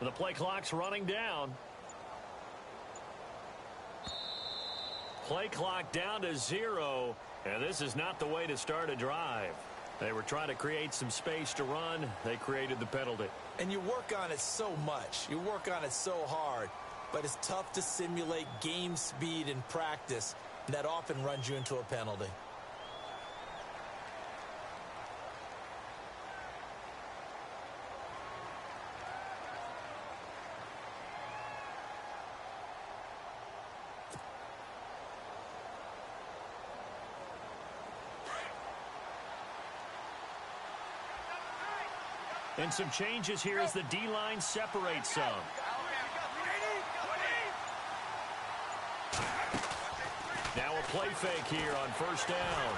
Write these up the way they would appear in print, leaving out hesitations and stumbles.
The play clock's running down. Play clock down to 0, and this is not the way to start a drive. They were trying to create some space to run. They created the penalty. And you work on it so much. You work on it so hard. But it's tough to simulate game speed in practice. And that often runs you into a penalty. And some changes here as the D-line separates some. Now a play fake here on first down.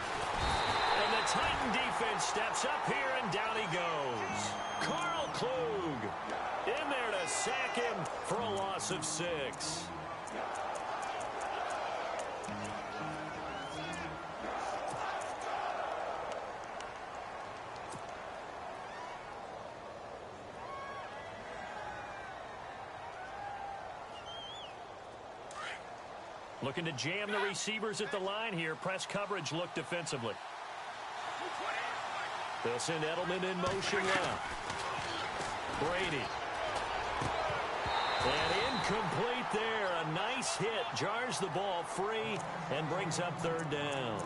And the Titan defense steps up here, and down he goes. Carl Klug in there to sack him for a loss of 6. Looking to jam the receivers at the line here. Press coverage look defensively. They'll send Edelman in motion left. Brady. And incomplete there. A nice hit. Jars the ball free and brings up third down.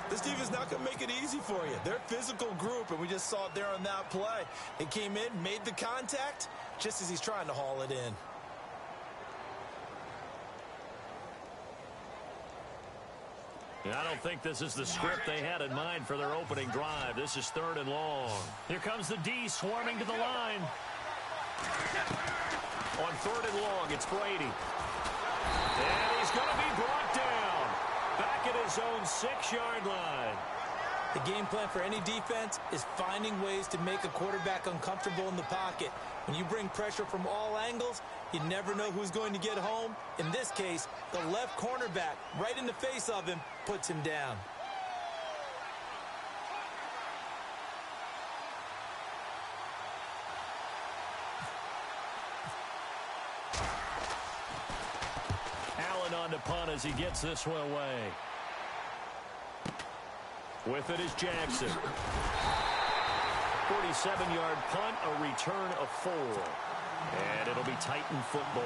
This defense is not going to make it easy for you. They're a physical group, and we just saw it there on that play. It came in, made the contact, just as he's trying to haul it in. I don't think this is the script they had in mind for their opening drive. This is 3rd and long. Here comes the D swarming to the line. On 3rd and long, it's Brady. And he's going to be brought down. Back at his own 6-yard line. The game plan for any defense is finding ways to make a quarterback uncomfortable in the pocket. When you bring pressure from all angles, you never know who's going to get home. In this case, the left cornerback, right in the face of him, puts him down. Allen on to punt as he gets this one away. With it is Jackson. 47-yard punt, a return of 4. And it'll be Titan football.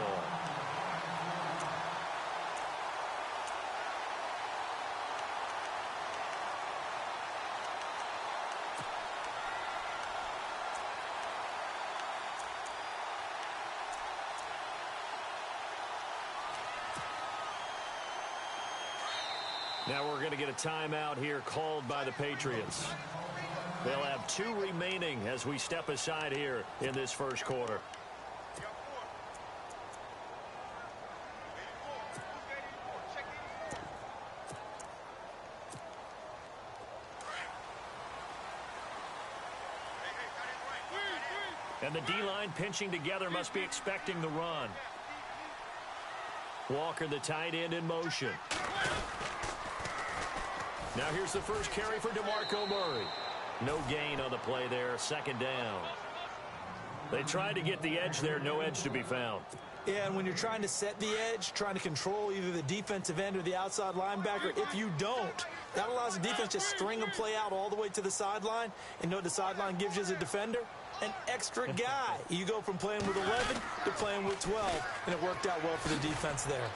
Now we're going to get a timeout here called by the Patriots. They'll have 2 remaining as we step aside here in this first quarter. And the D-line pinching together must be expecting the run. Walker, the tight end, in motion. Now here's the first carry for DeMarco Murray. No gain on the play there, 2nd down. They tried to get the edge there, no edge to be found. Yeah, and when you're trying to set the edge, trying to control either the defensive end or the outside linebacker, if you don't, that allows the defense to string a play out all the way to the sideline. And know what the sideline gives you as a defender? An extra guy. You go from playing with 11 to playing with 12, and it worked out well for the defense there.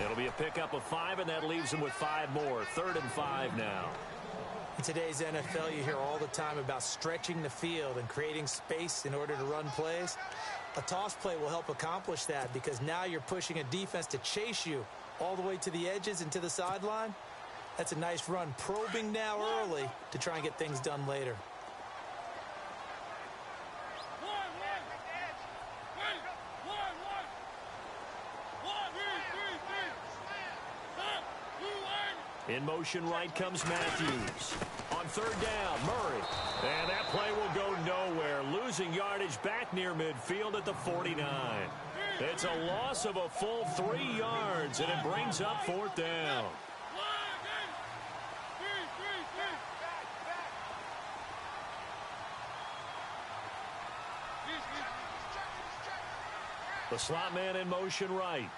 It'll be a pickup of 5, and that leaves them with 5 more. 3rd and 5 now. In today's NFL, you hear all the time about stretching the field and creating space in order to run plays. A toss play will help accomplish that because now you're pushing a defense to chase you all the way to the edges and to the sideline. That's a nice run, probing now early to try and get things done later. In motion right comes Matthews. On 3rd down, Murray. And that play will go nowhere. Losing yardage back near midfield at the 49. It's a loss of a full 3 yards, and it brings up 4th down. The slot man in motion right.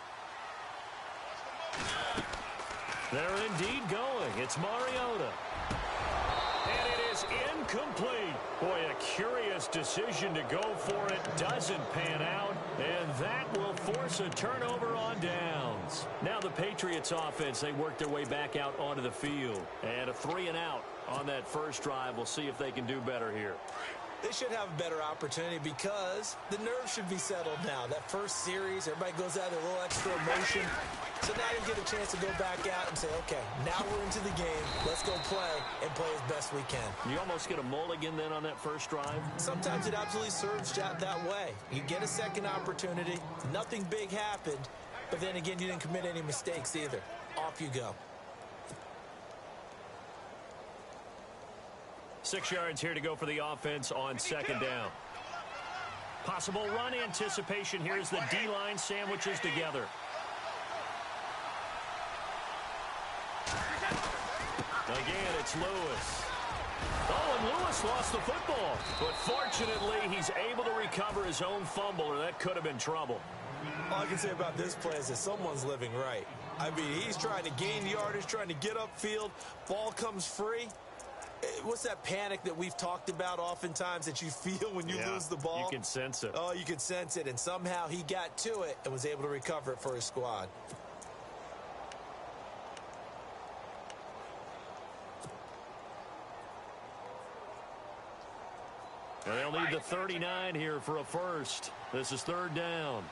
They're indeed going. It's Mariota. And it is incomplete. Boy, a curious decision to go for it. Doesn't pan out. And that will force a turnover on downs. Now the Patriots offense, they work their way back out onto the field. And a 3-and-out on that first drive. We'll see if they can do better here. They should have a better opportunity because the nerves should be settled now. That first series, everybody goes out with a little extra emotion. So now you get a chance to go back out and say, okay, now we're into the game. Let's go play and play as best we can. You almost get a mulligan then on that first drive? Sometimes it absolutely serves that way. You get a second opportunity. Nothing big happened. But then again, you didn't commit any mistakes either. Off you go. 6 yards here to go for the offense on second down. Possible run anticipation. Here's the D-line sandwiches together. Again, it's Lewis. Oh, and Lewis lost the football. But fortunately, he's able to recover his own fumble, or that could have been trouble. All I can say about this play is that someone's living right. I mean, he's trying to gain yardage, trying to get upfield. Ball comes free. What's that panic that we've talked about oftentimes that you feel when you lose the ball? You can sense it. Oh, you can sense it. And somehow he got to it and was able to recover it for his squad. And they'll need the 39 here for a first. This is third down.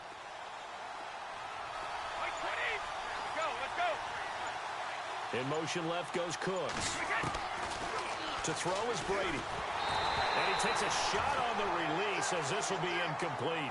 In motion left goes Cooks. To throw is Brady. And he takes a shot on the release as this will be incomplete.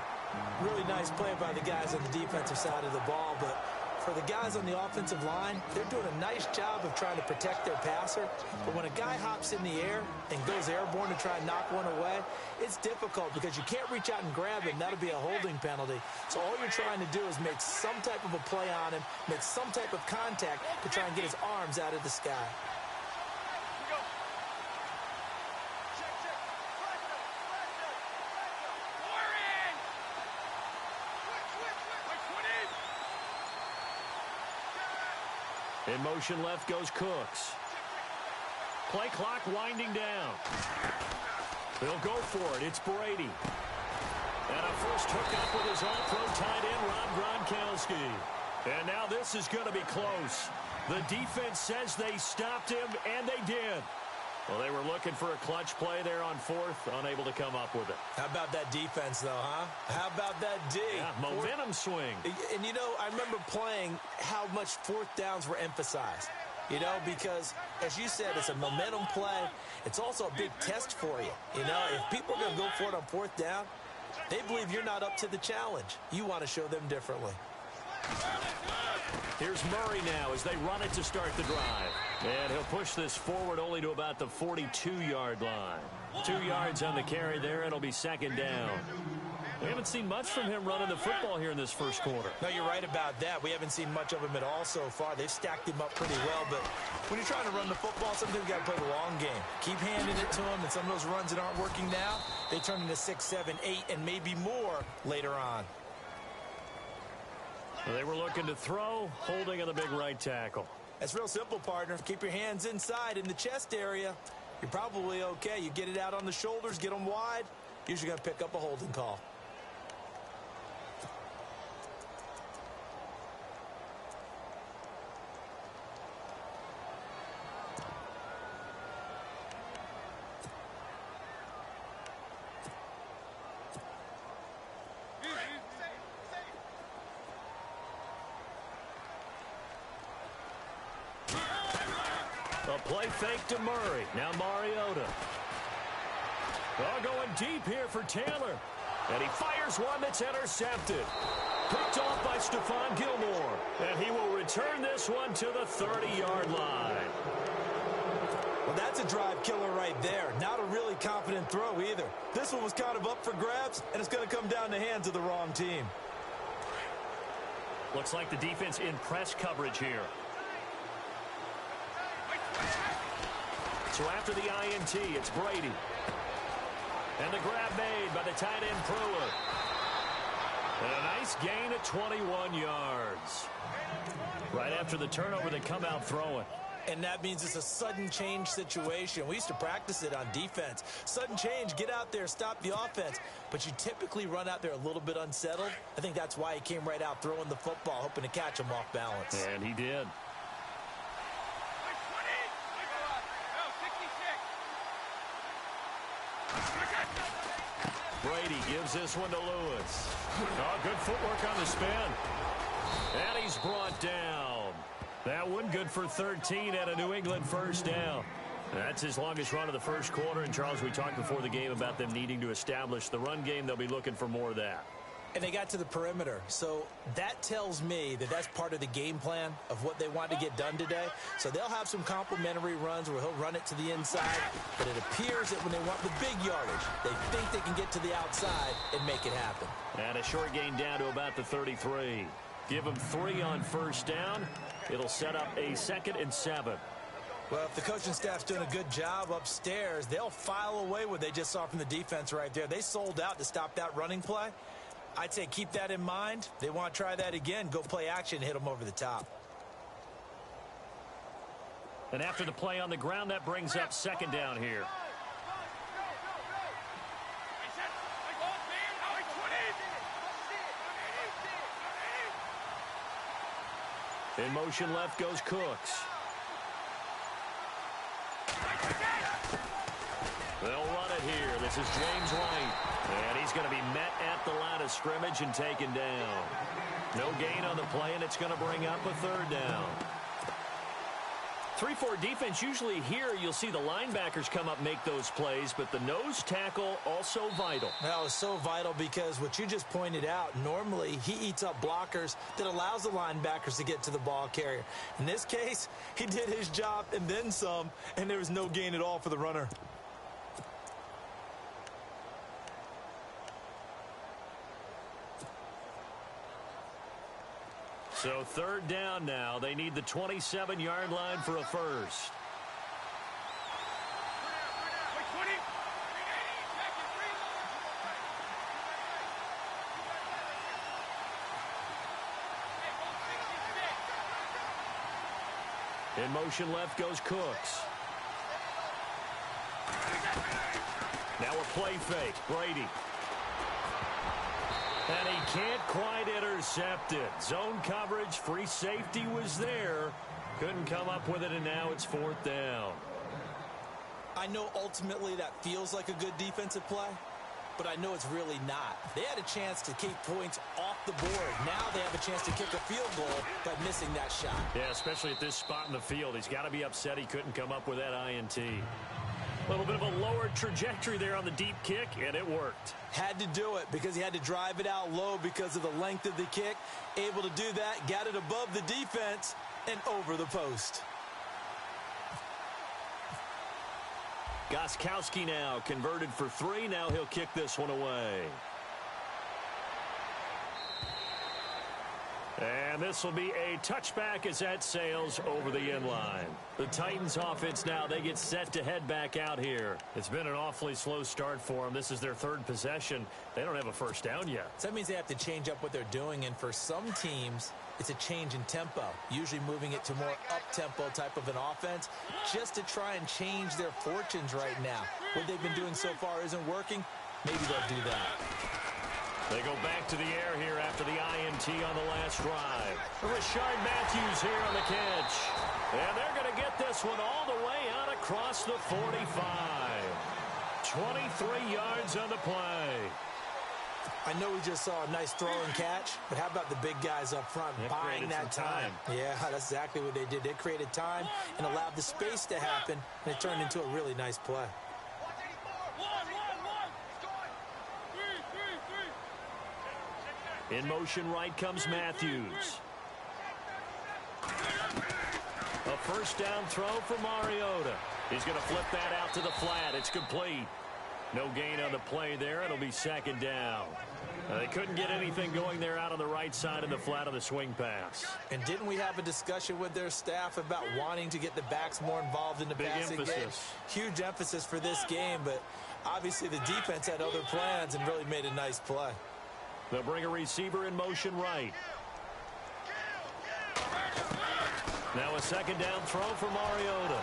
Really nice play by the guys on the defensive side of the ball, but for the guys on the offensive line, they're doing a nice job of trying to protect their passer. But when a guy hops in the air and goes airborne to try and knock one away, it's difficult because you can't reach out and grab it, and that'll be a holding penalty. So all you're trying to do is make some type of a play on him, make some type of contact to try and get his arms out of the sky. In motion left goes Cooks. Play clock winding down. They'll go for it. It's Brady. And a first hookup with his all-pro tight end, Rob Gronkowski. And now this is going to be close. The defense says they stopped him, and they did. Well, they were looking for a clutch play there on fourth, unable to come up with it. How about that defense, though, huh? How about that D? Yeah, momentum swing. And, you know, I remember playing how much fourth downs were emphasized. You know, because, as you said, it's a momentum play. It's also a big test for you. You know, if people are going to go for it on fourth down, they believe you're not up to the challenge. You want to show them differently. Here's Murray now as they run it to start the drive. And he'll push this forward only to about the 42-yard line. 2 yards on the carry there. It'll be second down. We haven't seen much from him running the football here in this first quarter. No, you're right about that. We haven't seen much of him at all so far. They've stacked him up pretty well. But when you're trying to run the football, sometimes you've got to play the long game. Keep handing it to him, and some of those runs that aren't working now, they turn into 6, 7, 8, and maybe more later on. They were looking to throw, holding on the big right tackle. That's real simple, partner. Keep your hands inside in the chest area. You're probably okay. You get it out on the shoulders, get them wide. Usually going to pick up a holding call. A play fake to Murray. Now Mariota. Oh, going deep here for Taylor. And he fires one that's intercepted. Picked off by Stephon Gilmore. And he will return this one to the 30-yard line. Well, that's a drive killer right there. Not a really confident throw either. This one was kind of up for grabs, and it's going to come down the hands of the wrong team. Looks like the defense in press coverage here. So after the INT, it's Brady. And the grab made by the tight end Pruitt. And a nice gain of 21 yards. Right after the turnover, they come out throwing. And that means it's a sudden change situation. We used to practice it on defense. Sudden change, get out there, stop the offense. But you typically run out there a little bit unsettled. I think that's why he came right out throwing the football, hoping to catch him off balance. And he did. Brady gives this one to Lewis. Oh, good footwork on the spin. And he's brought down. That one good for 13 at a New England first down. That's his longest run of the first quarter. And, Charles, we talked before the game about them needing to establish the run game. They'll be looking for more of that. And they got to the perimeter. So that tells me that that's part of the game plan of what they want to get done today. So they'll have some complimentary runs where he'll run it to the inside. But it appears that when they want the big yardage, they think they can get to the outside and make it happen. And a short gain down to about the 33. Give them 3 on first down. It'll set up a 2nd and 7. Well, if the coaching staff's doing a good job upstairs, they'll file away what they just saw from the defense right there. They sold out to stop that running play. I'd say keep that in mind. They want to try that again. Go play action, hit them over the top. And after the play on the ground, that brings up 2nd down here. In motion left goes Cooks. They'll run it here. This is James White. And he's going to be met at the line of scrimmage and taken down. No gain on the play, and it's going to bring up a 3rd down. 3-4 defense, usually here you'll see the linebackers come up make those plays, but the nose tackle also vital. That was so vital because what you just pointed out, normally he eats up blockers that allows the linebackers to get to the ball carrier. In this case, he did his job and then some, and there was no gain at all for the runner. So 3rd down now. They need the 27-yard line for a first. In motion left goes Cooks. Now a play fake. Brady. And he can't quite intercept it. Zone coverage, free safety was there. Couldn't come up with it, and now it's 4th down. I know ultimately that feels like a good defensive play, but I know it's really not. They had a chance to keep points off the board. Now they have a chance to kick a field goal by missing that shot. Yeah, especially at this spot in the field. He's got to be upset he couldn't come up with that INT. A little bit of a lower trajectory there on the deep kick, and it worked. Had to do it because he had to drive it out low because of the length of the kick. Able to do that, got it above the defense and over the post. Gostkowski now converted for 3. Now he'll kick this one away. And this will be a touchback as that sails over the end line. The Titans offense now, they get set to head back out here. It's been an awfully slow start for them. This is their 3rd possession. They don't have a first down yet. So that means they have to change up what they're doing, and for some teams, it's a change in tempo, usually moving it to more up-tempo type of an offense just to try and change their fortunes right now. What they've been doing so far isn't working. Maybe they'll do that. They go back to the air here after the INT on the last drive. Rashard Matthews here on the catch. And they're going to get this one all the way out across the 45. 23 yards on the play. I know we just saw a nice throw and catch, but how about the big guys up front buying that time? Yeah, that's exactly what they did. They created time and allowed the space to happen, and it turned into a really nice play. In motion right comes Matthews. A first down throw for Mariota. He's going to flip that out to the flat. It's complete. No gain on the play there. It'll be 2nd down. They couldn't get anything going there out on the right side of the flat of the swing pass. And didn't we have a discussion with their staff about wanting to get the backs more involved in the passing game? Huge emphasis for this game, but obviously the defense had other plans and really made a nice play. They'll bring a receiver in motion right. Now a second down throw for Mariota.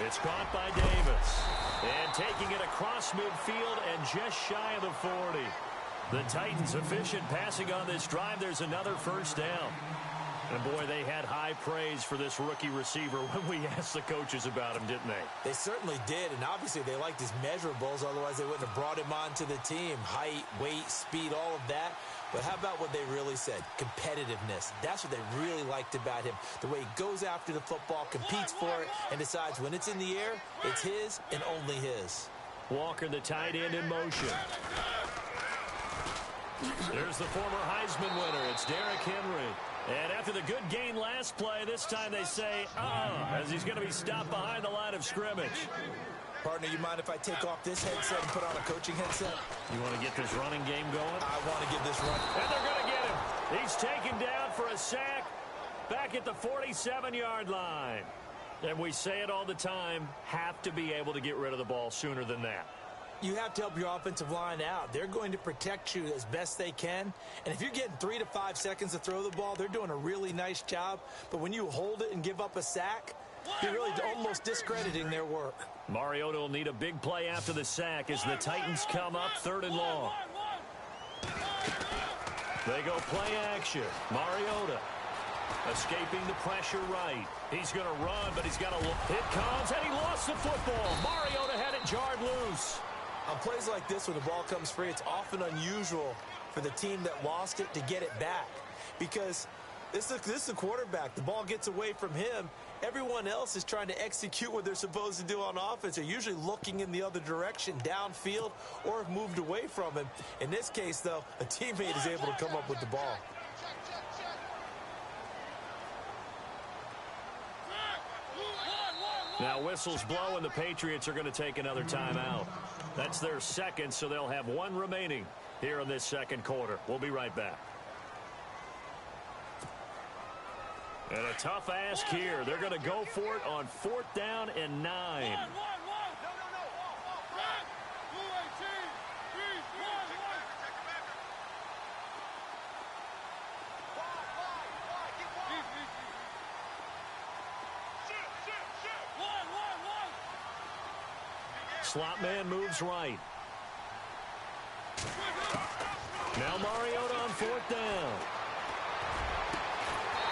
It's caught by Davis. And taking it across midfield and just shy of the 40. The Titans efficient passing on this drive. There's another first down. And, boy, they had high praise for this rookie receiver when we asked the coaches about him, didn't they? They certainly did, and obviously they liked his measurables. Otherwise, they wouldn't have brought him onto the team. Height, weight, speed, all of that. But how about what they really said? Competitiveness. That's what they really liked about him. The way he goes after the football, competes for it, and decides when it's in the air, it's his and only his. Walker, the tight end, in motion. There's the former Heisman winner. It's Derrick Henry. And after the good gain last play, this time they say, as he's going to be stopped behind the line of scrimmage. Partner, you mind if I take off this headset and put on a coaching headset? You want to get this running game going? I want to get this running. And they're going to get him. He's taken down for a sack back at the 47-yard line. And we say it all the time, have to be able to get rid of the ball sooner than that. You have to help your offensive line out. They're going to protect you as best they can. And if you're getting 3 to 5 seconds to throw the ball, they're doing a really nice job. But when you hold it and give up a sack, you're really almost discrediting their work. Mariota will need a big play after the sack as the Titans come up 3rd and long. They go play action. Mariota escaping the pressure right. He's going to run, but he's got a look. It comes, and he lost the football. Mariota had it jarred loose. On plays like this, when the ball comes free, it's often unusual for the team that lost it to get it back. Because this is the quarterback. The ball gets away from him. Everyone else is trying to execute what they're supposed to do on offense. They're usually looking in the other direction, downfield, or have moved away from him. In this case, though, a teammate is able to come up with the ball. Now whistles blow, and the Patriots are going to take another timeout. That's their second, so they'll have one remaining here in this second quarter. We'll be right back. And a tough ask here. They're going to go for it on 4th down and 9. Slot man moves right. Now Mariota on 4th down.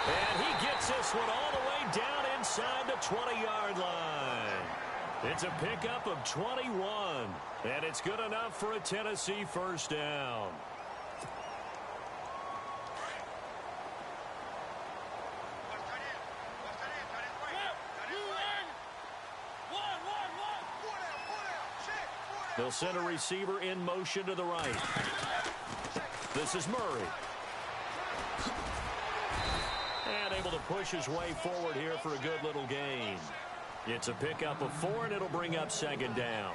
And he gets this one all the way down inside the 20-yard line. It's a pickup of 21. And it's good enough for a Tennessee first down. They'll send a receiver in motion to the right. This is Murray. And able to push his way forward here for a good little gain. It's a pickup of 4, and it'll bring up 2nd down.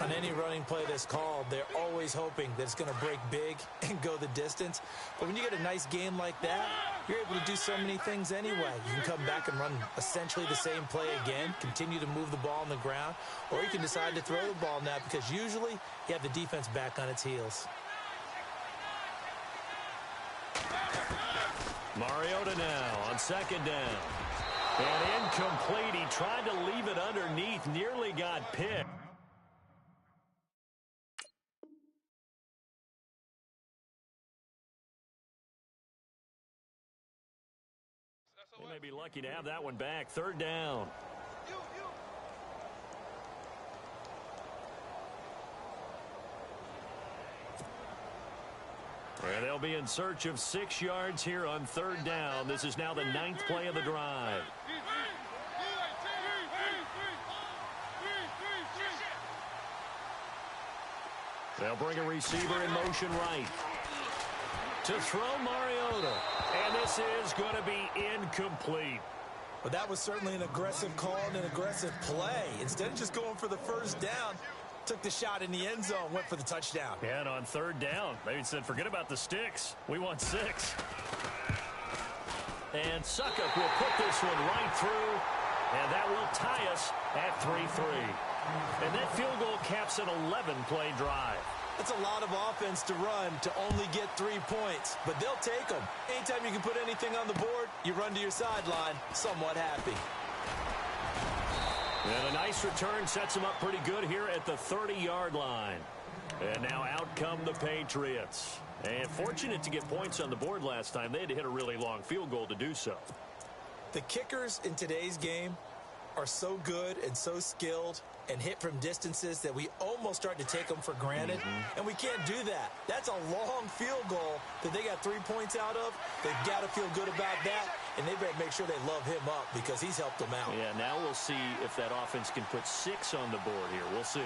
On any running play that's called, they're always hoping that it's going to break big and go the distance. But when you get a nice game like that, you're able to do so many things anyway. You can come back and run essentially the same play again, continue to move the ball on the ground, or you can decide to throw the ball now because usually you have the defense back on its heels. Mariota now on 2nd down. And incomplete. He tried to leave it underneath, nearly got picked. They may be lucky to have that one back. 3rd down. And they'll be in search of 6 yards here on 3rd down. This is now the 9th play of the drive. They'll bring a receiver in motion right. To throw Mariota. And this is going to be incomplete. But that was certainly an aggressive call and an aggressive play. Instead of just going for the first down, took the shot in the end zone, went for the touchdown. Yeah, and on 3rd down, they said, forget about the sticks. We want 6. And Suckup will put this one right through, and that will tie us at 3-3. And that field goal caps an 11-play drive. That's a lot of offense to run to only get 3 points, but they'll take them. Anytime you can put anything on the board, you run to your sideline, somewhat happy. And a nice return sets them up pretty good here at the 30-yard line. And now out come the Patriots. And fortunate to get points on the board last time. They had to hit a really long field goal to do so. The kickers in today's game are so good and so skilled and hit from distances that we almost start to take them for granted, and we can't do that. That's a long field goal that they got 3 points out of. They've got to feel good about that, and they better make sure they love him up because he's helped them out. Yeah, now we'll see if that offense can put 6 on the board here. We'll see.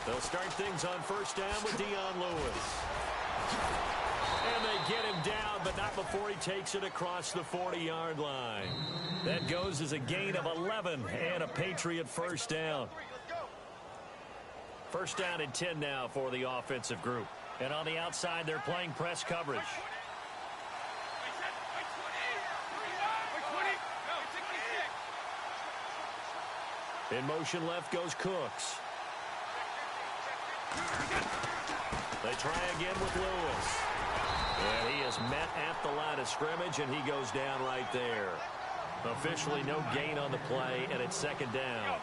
They'll start things on first down with Dion Lewis. And they get him down, but not before he takes it across the 40-yard line. That goes as a gain of 11 and a Patriot first down. First down and 10 now for the offensive group. And on the outside, they're playing press coverage. In motion left goes Cooks. They try again with Lewis. And he is met at the line of scrimmage, and he goes down right there. Officially no gain on the play, and it's second down.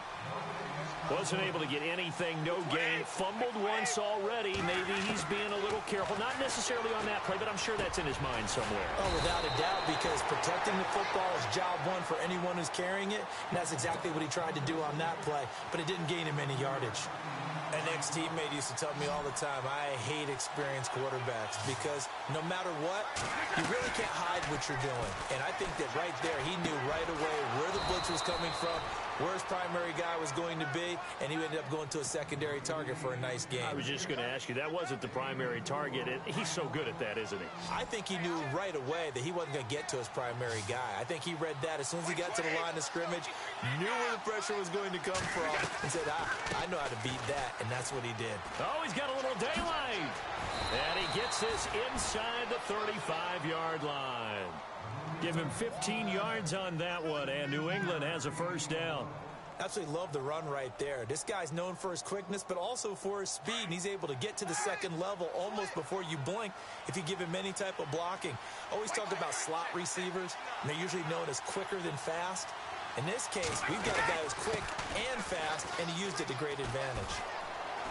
Wasn't able to get anything, no gain. Fumbled once already. Maybe he's being a little careful. Not necessarily on that play, but I'm sure that's in his mind somewhere. Oh, without a doubt, because protecting the football is job one for anyone who's carrying it, and that's exactly what he tried to do on that play, but it didn't gain him any yardage. An ex-teammate used to tell me all the time, I hate experienced quarterbacks because no matter what, you really can't hide what you're doing. And I think that right there, he knew right away where the blitz was coming from, where his primary guy was going to be, and he ended up going to a secondary target for a nice game. I was just going to ask you, that wasn't the primary target. He's so good at that, isn't he? I think he knew right away that he wasn't going to get to his primary guy. I think he read that as soon as he got to the line of scrimmage, knew where the pressure was going to come from, and said, I know how to beat that, and that's what he did. Oh, he's got a little daylight. And he gets this inside the 35-yard line. Give him 15 yards on that one, and New England has a first down. Absolutely love the run right there. This guy's known for his quickness, but also for his speed, and he's able to get to the second level almost before you blink if you give him any type of blocking. Always talk about slot receivers, and they're usually known as quicker than fast. In this case, we've got a guy who's quick and fast, and he used it to great advantage.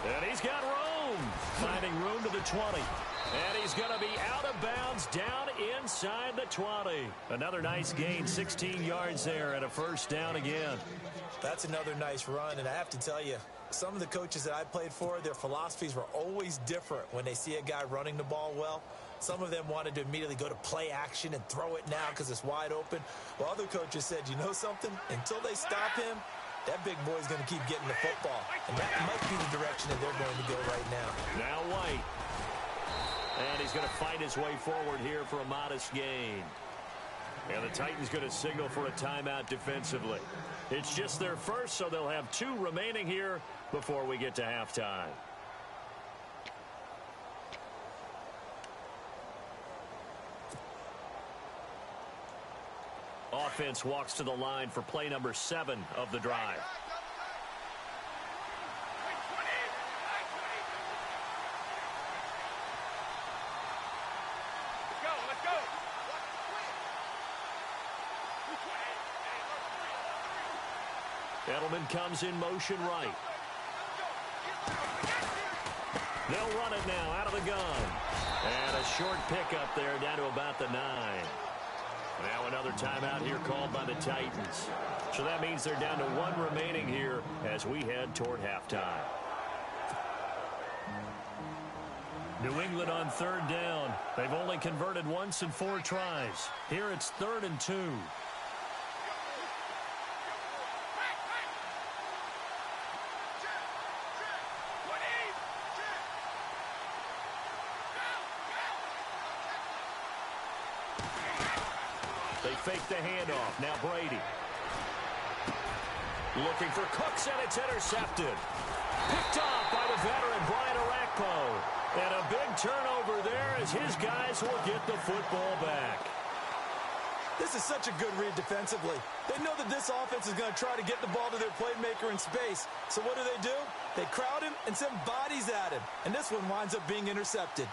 And he's got room. Finding room to the 20. And he's going to be out of bounds down inside the 20. Another nice gain, 16 yards there and a first down again. That's another nice run, and I have to tell you, some of the coaches that I played for, their philosophies were always different when they see a guy running the ball well. Some of them wanted to immediately go to play action and throw it now because it's wide open. While other coaches said, you know something? Until they stop him, that big boy's going to keep getting the football. And that might be the direction that they're going to go right now. Now White. And he's going to fight his way forward here for a modest gain. And the Titans going to signal for a timeout defensively. It's just their first, so they'll have 2 remaining here before we get to halftime. Offense walks to the line for play number 7 of the drive. Edelman comes in motion right. They'll run it now out of the gun. And a short pickup there down to about the 9. Now another timeout here called by the Titans. So that means they're down to 1 remaining here as we head toward halftime. New England on third down. They've only converted once in 4 tries. Here it's 3rd and 2. They fake the handoff. Now Brady. Looking for Cooks, and it's intercepted. Picked off by the veteran Brian Arakpo. And a big turnover there as his guys will get the football back. This is such a good read defensively. They know that this offense is going to try to get the ball to their playmaker in space. So what do? They crowd him and send bodies at him. And this one winds up being intercepted.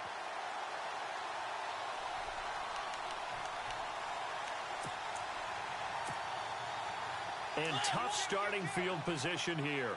And tough starting field position here.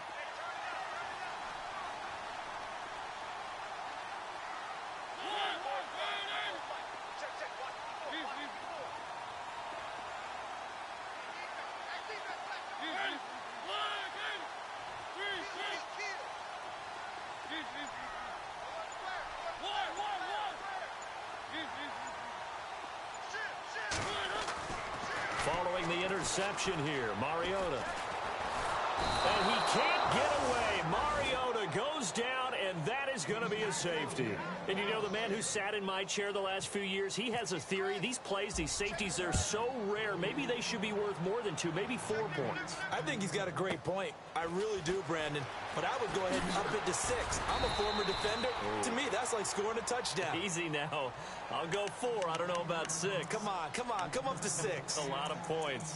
Following the interception here, Mariota. And he can't get away. Mariota goes down, and that is going to be a safety. And you know, the man who sat in my chair the last few years, he has a theory. These plays, these safeties, they're so rare. Maybe they should be worth more than 2, maybe 4 points. I think he's got a great point. I really do, Brandon. But I would go ahead and up it to 6. I'm a former defender. Ooh. To me, that's like scoring a touchdown. Easy now. I'll go 4. I don't know about 6. Come on. Come up to 6. A lot of points.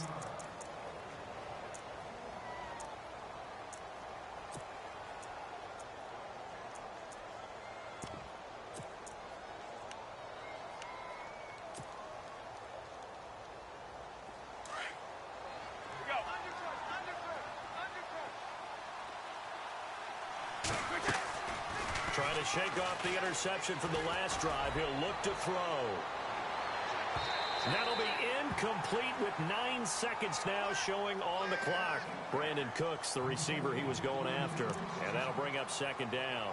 Trying to shake off the interception from the last drive. He'll look to throw. That'll be incomplete with 9 seconds now showing on the clock. Brandon Cooks, the receiver he was going after. And that'll bring up 2nd down.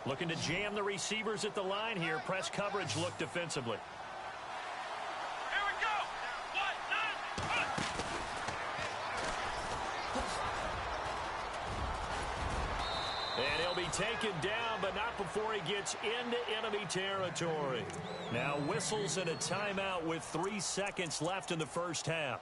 Looking to jam the receivers at the line here. Press coverage look defensively. Here we go. 1, 9, 1. And he'll be taken down, but not before he gets into enemy territory. Now whistles and a timeout with 3 seconds left in the first half.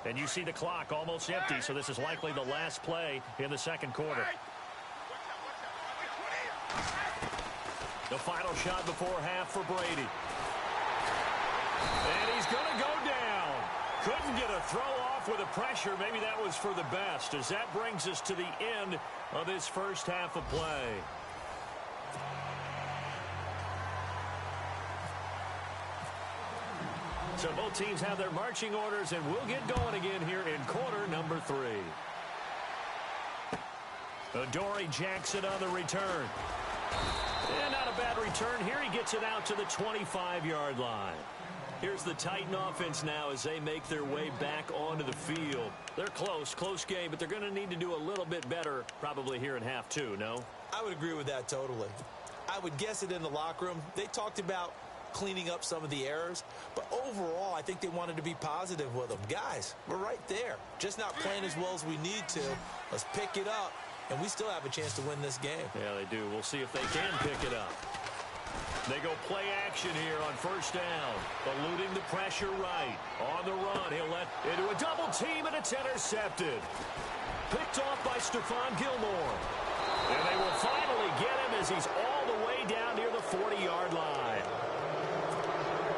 And you see the clock almost empty, so this is likely the last play in the second quarter. The final shot before half for Brady. And he's going to go down. Couldn't get a throw off with the pressure. Maybe that was for the best, as that brings us to the end of this first half of play. So both teams have their marching orders, and we'll get going again here in quarter number 3. Adoree Jackson on the return. And not a bad return here. He gets it out to the 25-yard line. Here's the Titan offense now as they make their way back onto the field. They're close game, but they're going to need to do a little bit better probably here in half 2, no? I would agree with that totally. I would guess it in the locker room. They talked about cleaning up some of the errors, but overall I think they wanted to be positive with them. Guys, we're right there, just not playing as well as we need to. Let's pick it up, and we still have a chance to win this game. Yeah, they do. We'll see if they can pick it up. They go play action here on first down, eluding the pressure right. On the run, he'll let into a double team, and it's intercepted. Picked off by Stephon Gilmore. And they will finally get him as he's all the way down near the 40-yard line.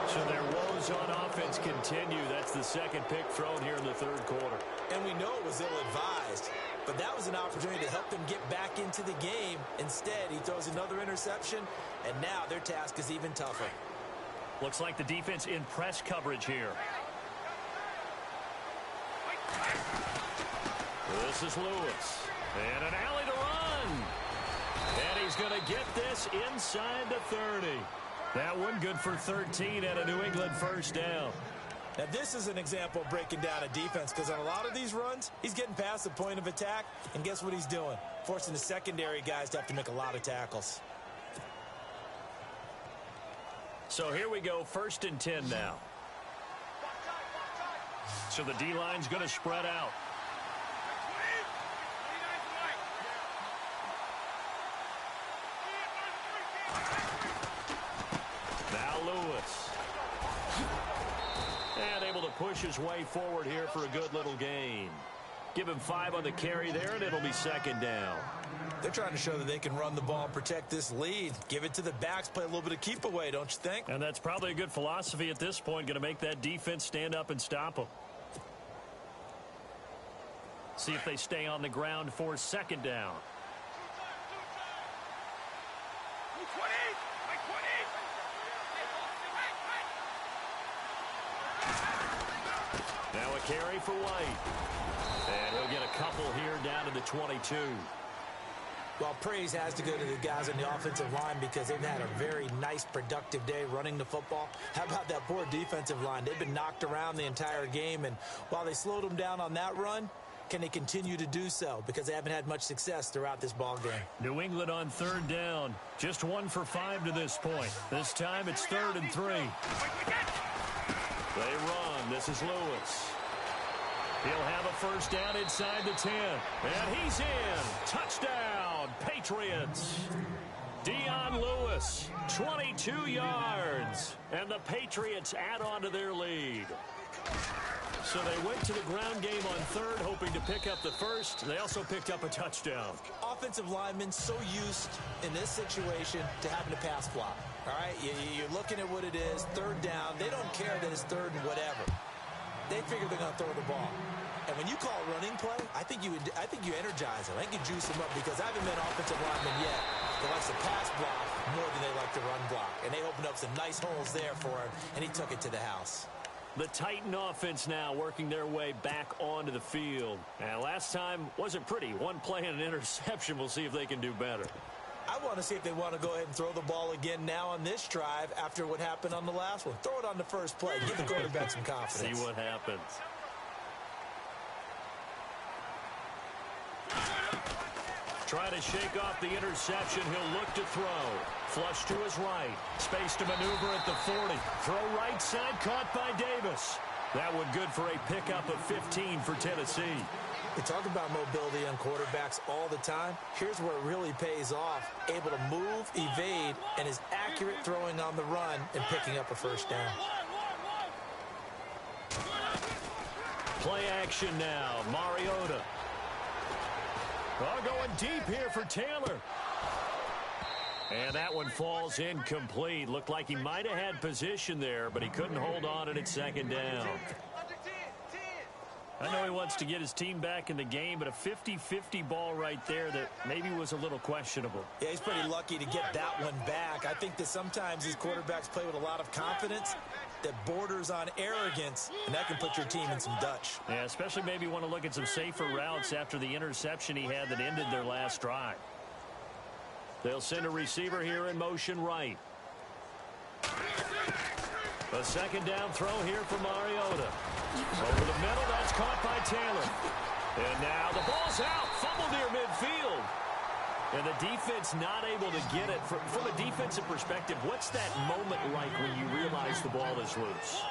So their woes on offense continue. That's the second pick thrown here in the third quarter. And we know it was ill-advised, but that was an opportunity to help them get back into the game. Instead, he throws another interception, and now their task is even tougher. Looks like the defense in press coverage here. This is Lewis. And an alley to run. And he's going to get this inside the 30. That one good for 13 and a New England first down. Now, this is an example of breaking down a defense because on a lot of these runs, he's getting past the point of attack, and guess what he's doing? Forcing the secondary guys to have to make a lot of tackles. So here we go, 1st and 10 now. So the D-line's going to spread out. Now Lewis. And able to push his way forward here for a good little gain. Give him 5 on the carry there, and it'll be 2nd down. They're trying to show that they can run the ball and protect this lead. Give it to the backs, play a little bit of keep away, don't you think? And that's probably a good philosophy at this point, going to make that defense stand up and stop them. See if they stay on the ground for 2nd down. Now a carry for White. And he'll get a couple here down to the 22. Well, praise has to go to the guys on the offensive line because they've had a very nice, productive day running the football. How about that poor defensive line? They've been knocked around the entire game, and while they slowed them down on that run, can they continue to do so? Because they haven't had much success throughout this ball game. New England on 3rd down. Just 1 for 5 to this point. This time it's 3rd and 3. They run. This is Lewis. He'll have a first down inside the 10. And he's in. Touchdown, Patriots. Dion Lewis, 22 yards. And the Patriots add on to their lead. So they went to the ground game on 3rd, hoping to pick up the first. They also picked up a touchdown. Offensive linemen so used in this situation to having to pass block. All right, you're looking at what it is, 3rd down. They don't care that it's 3rd and whatever. They figure they're going to throw the ball. And when you call a running play, I think you energize them. I think you juice them up because I haven't met an offensive lineman yet that likes to pass block more than they like to run block. And they opened up some nice holes there for him, and he took it to the house. The Titan offense now working their way back onto the field. And last time wasn't pretty. 1 play and an interception. We'll see if they can do better. I want to see if they want to go ahead and throw the ball again now on this drive after what happened on the last one. Throw it on the first play. Give the quarterback some confidence. See what happens. Try to shake off the interception. He'll look to throw. Flush to his right. Space to maneuver at the 40. Throw right side, caught by Davis. That one good for a pickup of 15 for Tennessee. We talk about mobility on quarterbacks all the time. Here's where it really pays off. Able to move, evade, and is accurate throwing on the run and picking up a first down. Play action now. Mariota. Going deep here for Taylor. And that one falls incomplete. Looked like he might have had position there, but he couldn't hold on and it's 2nd down. I know he wants to get his team back in the game, but a 50-50 ball right there that maybe was a little questionable. Yeah, he's pretty lucky to get that one back. I think that sometimes these quarterbacks play with a lot of confidence that borders on arrogance, and that can put your team in some Dutch. Yeah, especially maybe want to look at some safer routes after the interception he had that ended their last drive. They'll send a receiver here in motion right. A 2nd down throw here for Mariota. Over the middle, that's caught by Taylor. And now the ball's out. Fumble near midfield. And the defense not able to get it. From a defensive perspective, what's that moment like when you realize the ball is loose?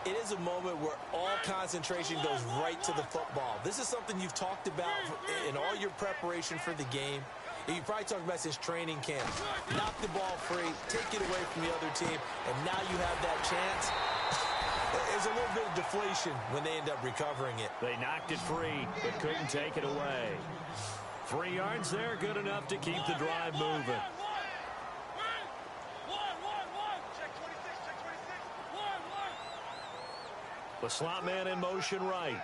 It is a moment where all concentration goes right to the football. This is something you've talked about in all your preparation for the game. You probably talked about since training camp. Knock the ball free, take it away from the other team, and now you have that chance. There's a little bit of deflation when they end up recovering it. They knocked it free, but couldn't take it away. 3 yards there, good enough to keep the drive moving. The slot man in motion right.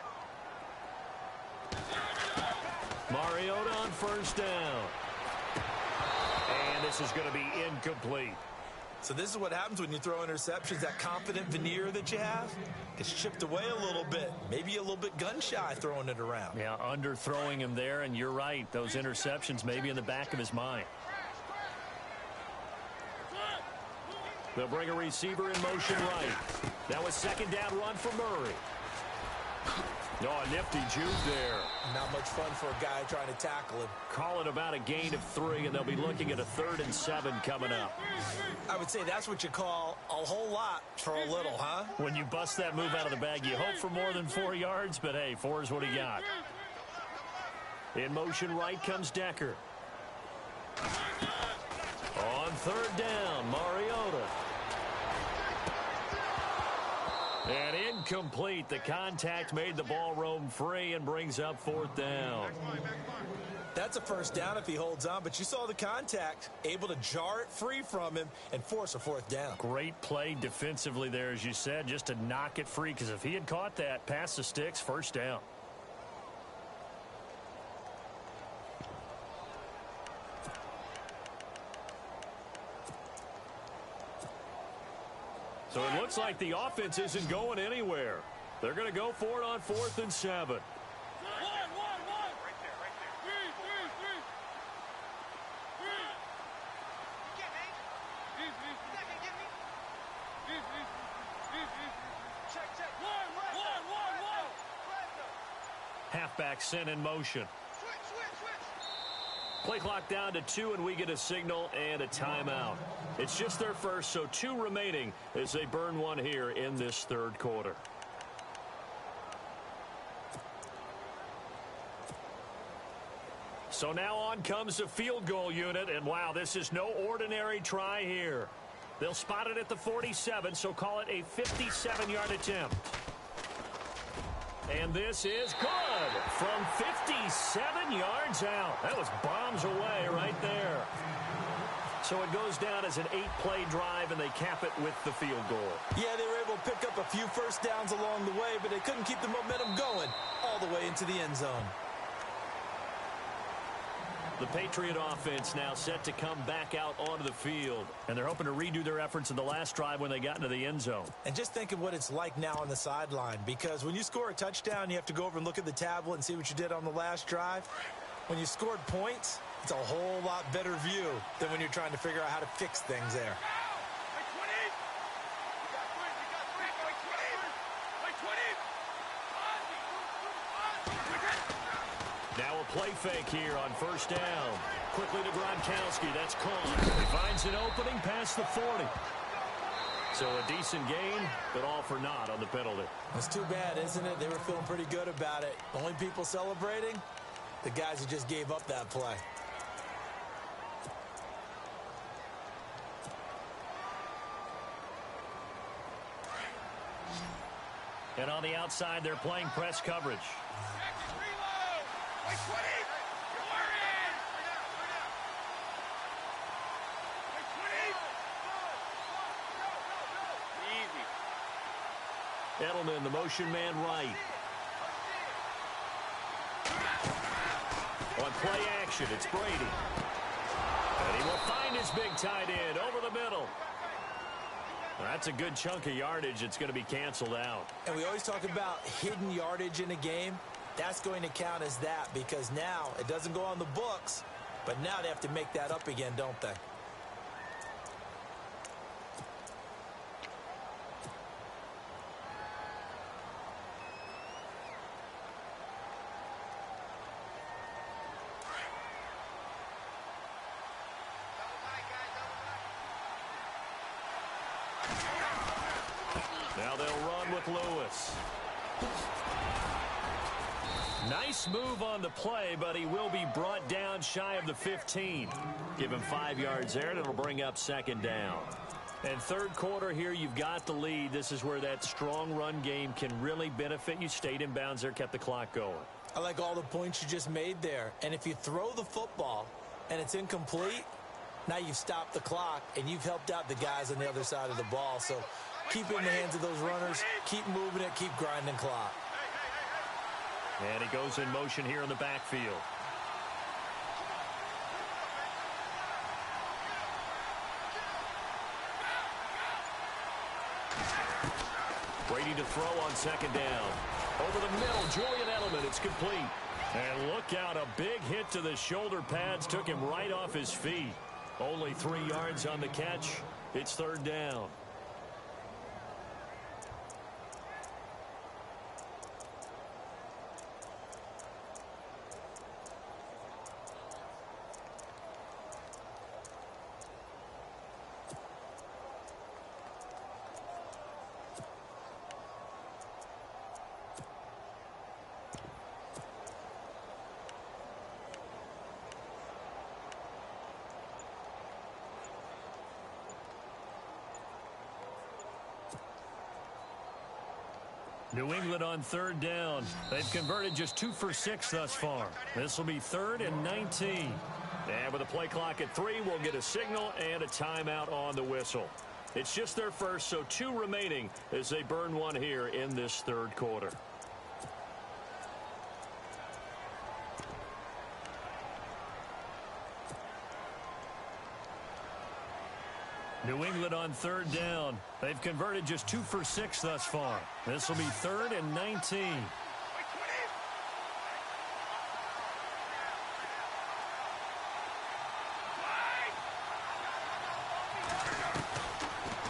Mariota on 1st down. And this is going to be incomplete. So this is what happens when you throw interceptions. That confident veneer that you have gets chipped away a little bit. Maybe a little bit gun-shy throwing it around. Yeah, underthrowing him there, and you're right. Those interceptions may be in the back of his mind. They'll bring a receiver in motion right. That was second down run for Murray. Oh, a nifty juke there. Not much fun for a guy trying to tackle him. Call it about a gain of 3, and they'll be looking at a 3rd and 7 coming up. I would say that's what you call a whole lot for a little, huh? When you bust that move out of the bag, you hope for more than 4 yards, but hey, 4 is what he got. In motion right comes Decker. On 3rd down, Mariota. And incomplete. The contact made the ball roam free and brings up 4th down. That's a 1st down if he holds on, but you saw the contact, able to jar it free from him and force a 4th down. Great play defensively there, as you said, just to knock it free, because if he had caught that, past the sticks, 1st down. So it looks like the offense isn't going anywhere. They're going to go for it on 4th and 7. Right there. Get me. Not gonna get me. Check. One. Halfback sent in motion. Switch. Play clock down to 2, and we get a signal and a timeout. It's just their first, so 2 remaining as they burn one here in this 3rd quarter. So now on comes the field goal unit, and wow, this is no ordinary try here. They'll spot it at the 47, so call it a 57-yard attempt. And this is good from 57 yards out. That was bombs away right there. So it goes down as an 8-play drive, and they cap it with the field goal. Yeah, they were able to pick up a few 1st downs along the way, but they couldn't keep the momentum going all the way into the end zone. The Patriot offense now set to come back out onto the field, and they're hoping to redo their efforts in the last drive when they got into the end zone. And just think of what it's like now on the sideline, because when you score a touchdown, you have to go over and look at the tablet and see what you did on the last drive. When you scored points, it's a whole lot better view than when you're trying to figure out how to fix things there. Now a play fake here on 1st down. Quickly to Gronkowski. That's caught. He finds an opening past the 40. So a decent gain, but all for naught on the penalty. It's too bad, isn't it? They were feeling pretty good about it. Only people celebrating, the guys who just gave up that play. And on the outside, they're playing press coverage. Edelman, the motion man right. On play action, it's Brady. And he will find his big tight end over the middle. That's a good chunk of yardage. It's going to be canceled out. And we always talk about hidden yardage in a game. That's going to count as that, because now it doesn't go on the books, but now they have to make that up again, don't they? Now they'll run with Lewis. Nice move on the play, but he will be brought down shy of the 15. Give him 5 yards there, and it'll bring up 2nd down. And 3rd quarter here, you've got the lead. This is where that strong run game can really benefit you. Stayed in bounds there, kept the clock going. I like all the points you just made there. And if you throw the football and it's incomplete, now you've stopped the clock and you've helped out the guys on the other side of the ball. So keep it in the hands of those runners, keep moving it, keep grinding clock. And he goes in motion here in the backfield. Brady to throw on second down. Over the middle, Julian Edelman. It's complete. And look out, a big hit to the shoulder pads took him right off his feet. Only 3 yards on the catch. It's third down. New England on third down. They've converted just 2 for 6 thus far. This will be 3rd and 19. And with a play clock at 3, we'll get a signal and a timeout on the whistle. It's just their first, so 2 remaining as they burn one here in this third quarter. New England on third down. They've converted just 2 for 6 thus far. This will be 3rd and 19.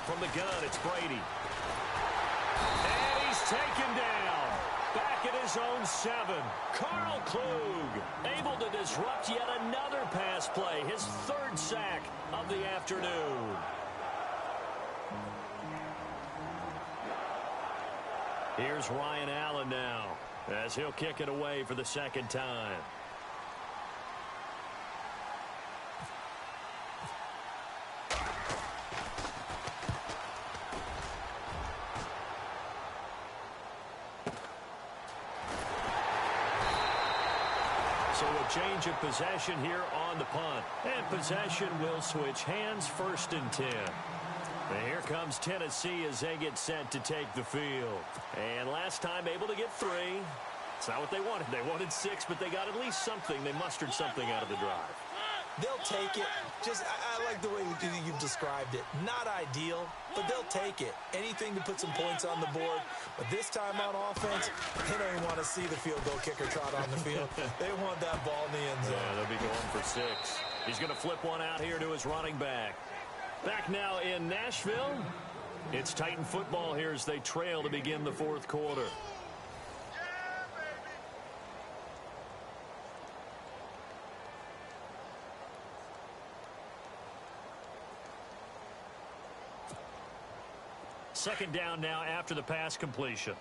From the gun, it's Brady. And he's taken down. Back at his own 7. Carl Klug able to disrupt yet another pass play. His 3rd sack of the afternoon. Here's Ryan Allen now as he'll kick it away for the 2nd time. So a change of possession here on the punt. And possession will switch hands, 1st and 10. And here comes Tennessee as they get set to take the field. And last time able to get 3. It's not what they wanted. They wanted 6, but they got at least something. They mustered something out of the drive. They'll take it. I like the way you've described it. Not ideal, but they'll take it. Anything to put some points on the board. But this time on offense, they don't even want to see the field goal kicker trot on the field. They want that ball in the end zone. Yeah, they'll be going for 6. He's going to flip one out here to his running back. Back now in Nashville. It's Titan football here as they trail to begin the 4th quarter. Second down now after the pass completion.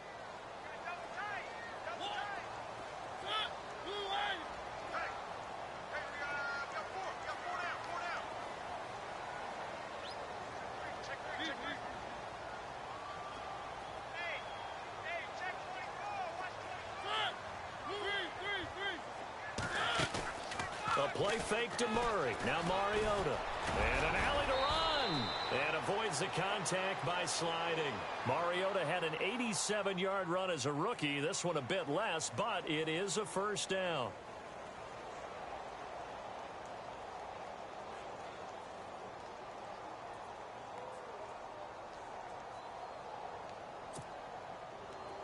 A play fake to Murray. Now Mariota. And an alley to run. And avoids the contact by sliding. Mariota had an 87-yard run as a rookie. This one a bit less, but it is a 1st down.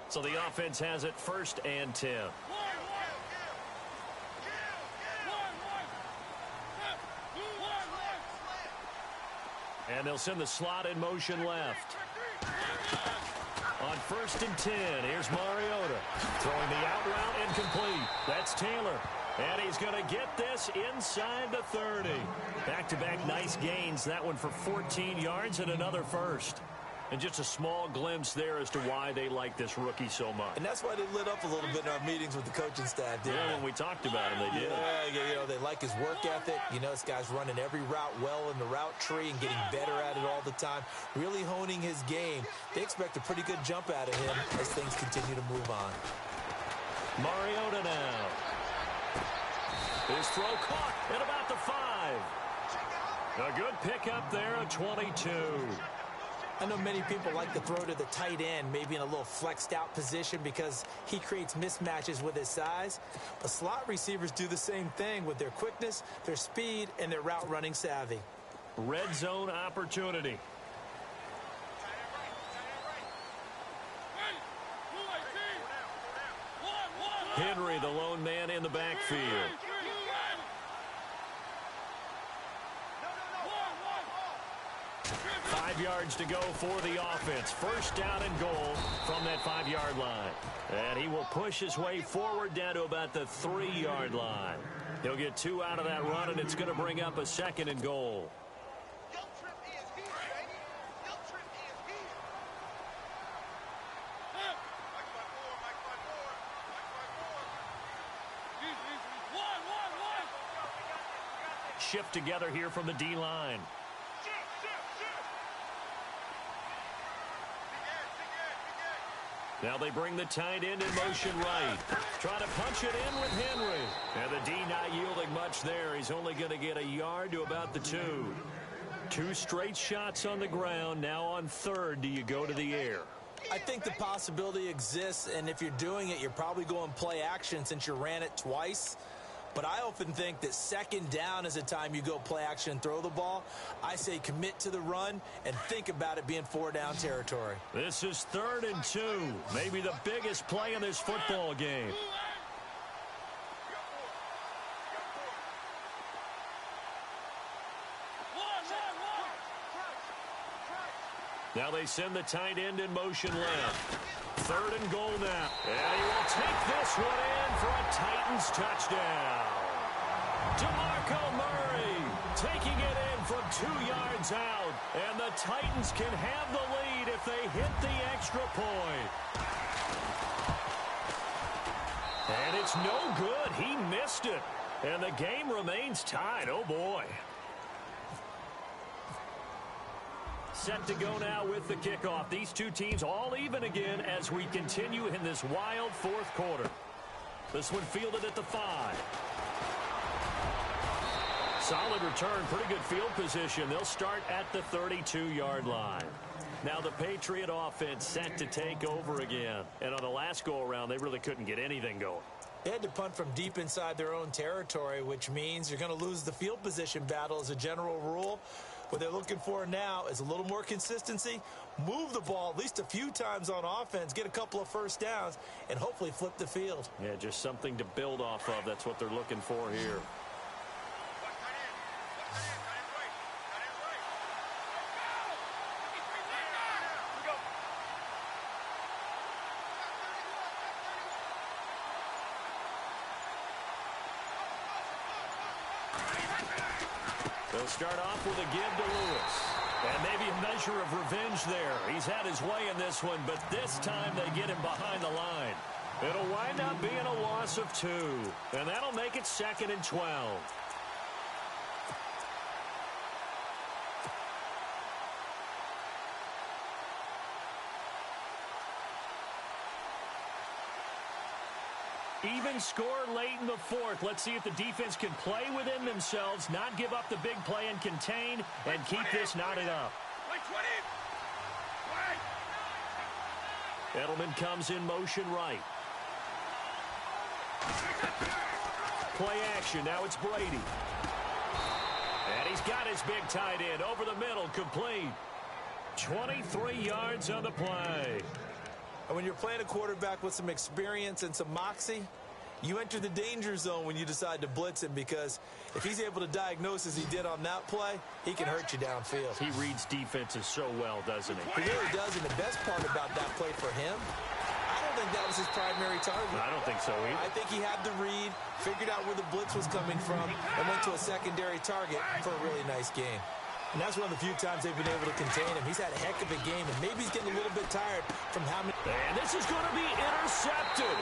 So the offense has it 1st and 10. And they'll send the slot in motion left. On 1st and 10, here's Mariota. Throwing the out route incomplete. That's Taylor. And he's going to get this inside the 30. Back-to-back nice gains. That one for 14 yards and another 1st. And just a small glimpse there as to why they like this rookie so much. And that's why they lit up a little bit in our meetings with the coaching staff. Yeah, when we talked about him, they did. Yeah, they like his work ethic. You know, this guy's running every route well in the route tree and getting better at it all the time. Really honing his game. They expect a pretty good jump out of him as things continue to move on. Mariota now. His throw caught at about the 5. A good pickup there, a 22. I know many people like to throw to the tight end, maybe in a little flexed out position because he creates mismatches with his size. But slot receivers do the same thing with their quickness, their speed, and their route running savvy. Red zone opportunity. Henry, the lone man in the backfield. 5 yards to go for the offense. First down and goal from that 5-yard line. And he will push his way forward down to about the 3-yard line. He'll get 2 out of that run, and it's going to bring up a 2nd and goal. Shift together here from the D-line. Now they bring the tight end in motion right. Trying to punch it in with Henry. And the D not yielding much there. He's only going to get a yard to about the 2. 2 straight shots on the ground. Now on 3rd, do you go to the air? I think the possibility exists, and if you're doing it, you're probably going play action since you ran it twice. But I often think that 2nd down is a time you go play action and throw the ball. I say commit to the run and think about it being 4-down territory. This is 3rd and 2. Maybe the biggest play in this football game. Now they send the tight end in motion left. 3rd and goal now. And he will take this one in for a Titans touchdown. DeMarco Murray taking it in from 2 yards out. And the Titans can have the lead if they hit the extra point. And it's no good. He missed it. And the game remains tied. Oh, boy. Set to go now with the kickoff. These two teams all even again as we continue in this wild 4th quarter. This one fielded at the 5. Solid return, pretty good field position. They'll start at the 32-yard line. Now the Patriot offense set to take over again. And on the last go-around, they really couldn't get anything going. They had to punt from deep inside their own territory, which means you're going to lose the field position battle as a general rule. What they're looking for now is a little more consistency, move the ball at least a few times on offense, get a couple of first downs, and hopefully flip the field. Yeah, just something to build off of. That's what they're looking for here. They'll start off with a give to Lewis. And maybe a measure of revenge there. He's had his way in this one, but this time they get him behind the line. It'll wind up being a loss of 2. And that'll make it 2nd and 12. Even score late in the 4th. Let's see if the defense can play within themselves, not give up the big play and contain, and keep this knotted up. Edelman comes in motion right. Play action. Now it's Brady. And he's got his big tight end over the middle, complete. 23 yards on the play. And when you're playing a quarterback with some experience and some moxie, you enter the danger zone when you decide to blitz him, because if he's able to diagnose as he did on that play, he can hurt you downfield. He reads defenses so well, doesn't he? He really does, and the best part about that play for him, I don't think that was his primary target. I don't think so either. I think he had the read, figured out where the blitz was coming from, and went to a secondary target for a really nice game. And that's one of the few times they've been able to contain him. He's had a heck of a game, and maybe he's getting a little bit tired from how many... And this is going to be intercepted.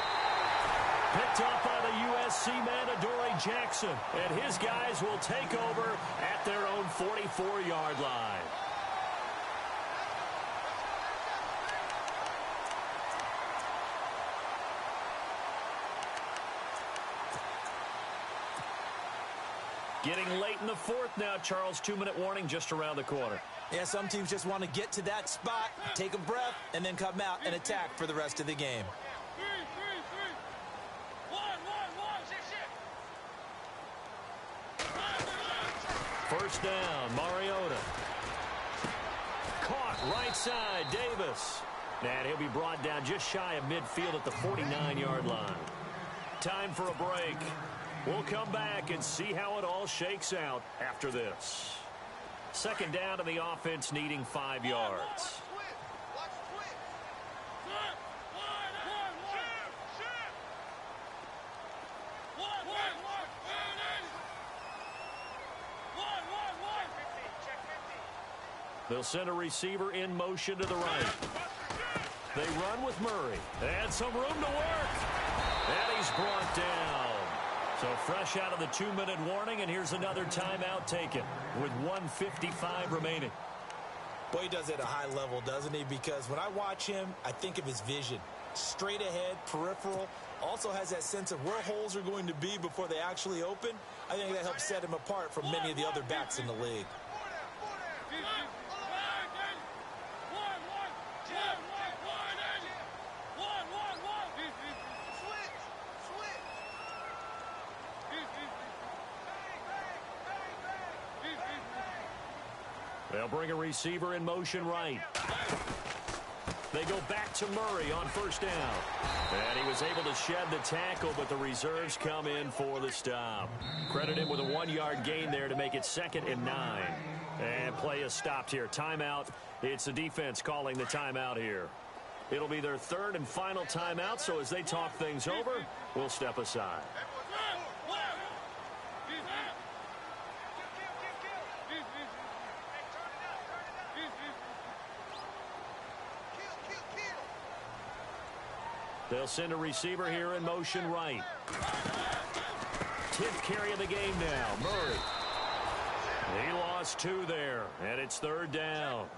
Picked up by the USC man, Adoree Jackson. And his guys will take over at their own 44-yard line. Getting late in the 4th now, Charles. 2-minute warning just around the corner. Yeah, some teams just want to get to that spot, take a breath, and then come out and attack for the rest of the game. First down, Mariota. Caught right side, Davis. And he'll be brought down just shy of midfield at the 49-yard line. Time for a break. We'll come back and see how it all shakes out after this. Second down to the offense needing 5 yards. They'll send a receiver in motion to the right. They run with Murray. And some room to work. And he's brought down. So fresh out of the 2-minute warning, and here's another timeout taken with 1:55 remaining. Boy, he does it at a high level, doesn't he? Because when I watch him, I think of his vision. Straight ahead, peripheral. Also has that sense of where holes are going to be before they actually open. I think that helps set him apart from many of the other backs in the league. They'll bring a receiver in motion right. They go back to Murray on first down. And he was able to shed the tackle, but the reserves come in for the stop. Credit him with a 1-yard gain there to make it 2nd and 9. And play is stopped here. Timeout. It's the defense calling the timeout here. It'll be their 3rd and final timeout, so as they talk things over, we'll step aside. They'll send a receiver here in motion right. 10th carry of the game now. Murray. He lost 2 there, and it's 3rd down.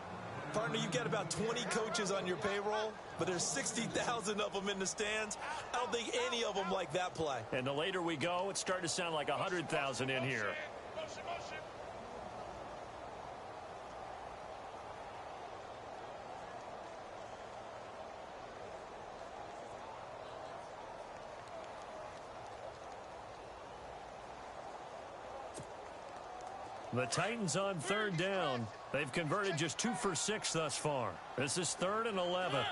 Partner, you've got about 20 coaches on your payroll, but there's 60,000 of them in the stands. I don't think any of them like that play. And the later we go, it's starting to sound like 100,000 in here. The Titans on 3rd down. They've converted just 2 for 6 thus far. This is 3rd and 11.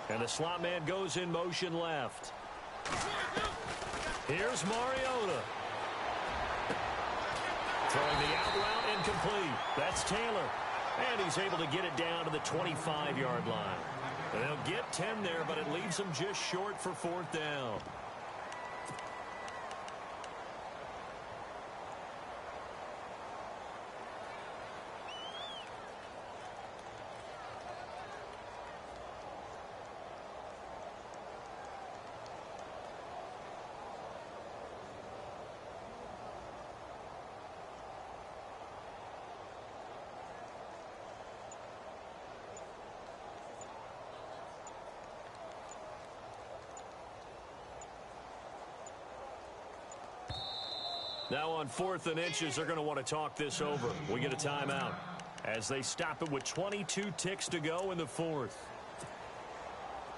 And the slot man goes in motion left. Here's Mariota. Throwing the out route incomplete. That's Taylor. And he's able to get it down to the 25-yard line. They'll get 10 there, but it leaves them just short for 4th down. Now on 4th and inches, they're going to want to talk this over. We get a timeout as they stop it with 22 ticks to go in the 4th.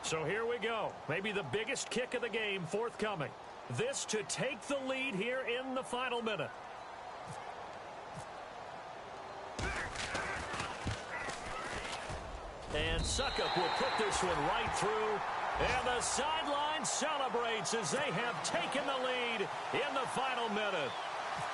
So here we go. Maybe the biggest kick of the game forthcoming. This to take the lead here in the final minute. And Suckup will put this one right through. And the sideline celebrates as they have taken the lead in the final minute.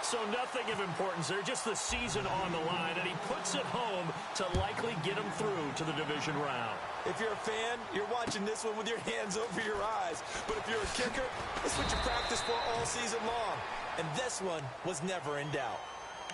So nothing of importance there, just the season on the line, and he puts it home to likely get him through to the division round. If you're a fan, you're watching this one with your hands over your eyes. But if you're a kicker, it's what you practice for all season long. And this one was never in doubt.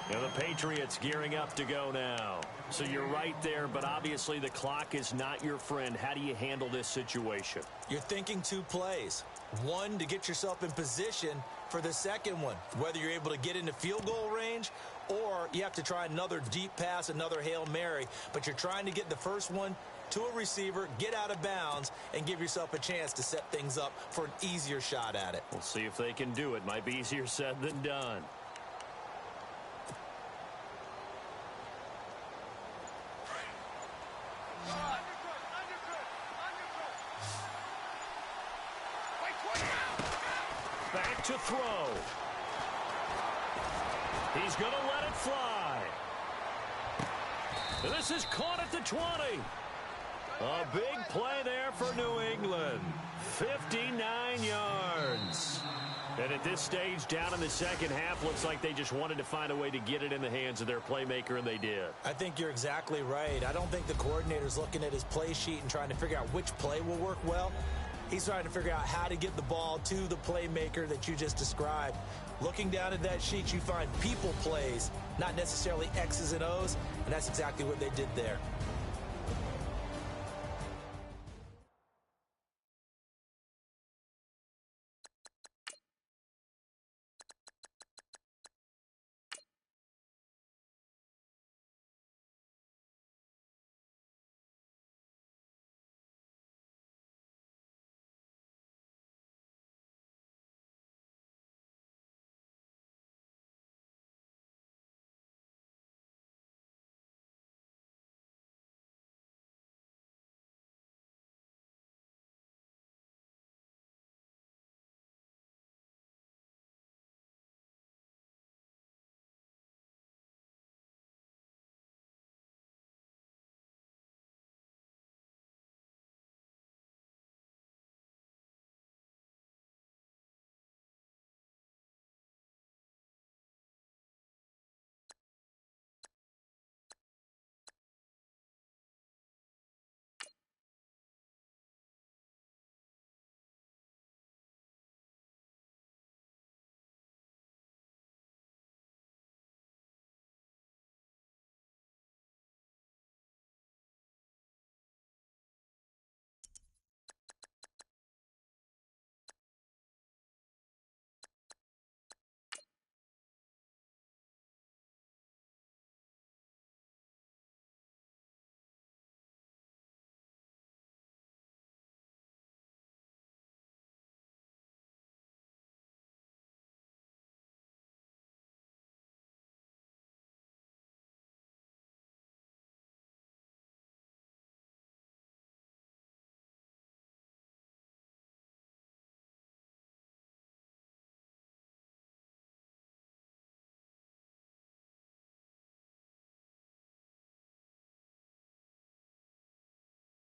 Now the Patriots gearing up to go now. So you're right there, but obviously the clock is not your friend. How do you handle this situation? You're thinking 2 plays. One, to get yourself in position for the second one, whether you're able to get into field goal range or you have to try another deep pass, another Hail Mary. But you're trying to get the first one to a receiver, get out of bounds, and give yourself a chance to set things up for an easier shot at it. We'll see if they can do it. Might be easier said than done. Back to throw. He's going to let it fly. This is caught at the 20. A big play there for New England. 59 yards. And at this stage, down in the second half, looks like they just wanted to find a way to get it in the hands of their playmaker, and they did. I think you're exactly right. I don't think the coordinator's looking at his play sheet and trying to figure out which play will work well. He's trying to figure out how to get the ball to the playmaker that you just described. Looking down at that sheet, you find people plays, not necessarily X's and O's, and that's exactly what they did there.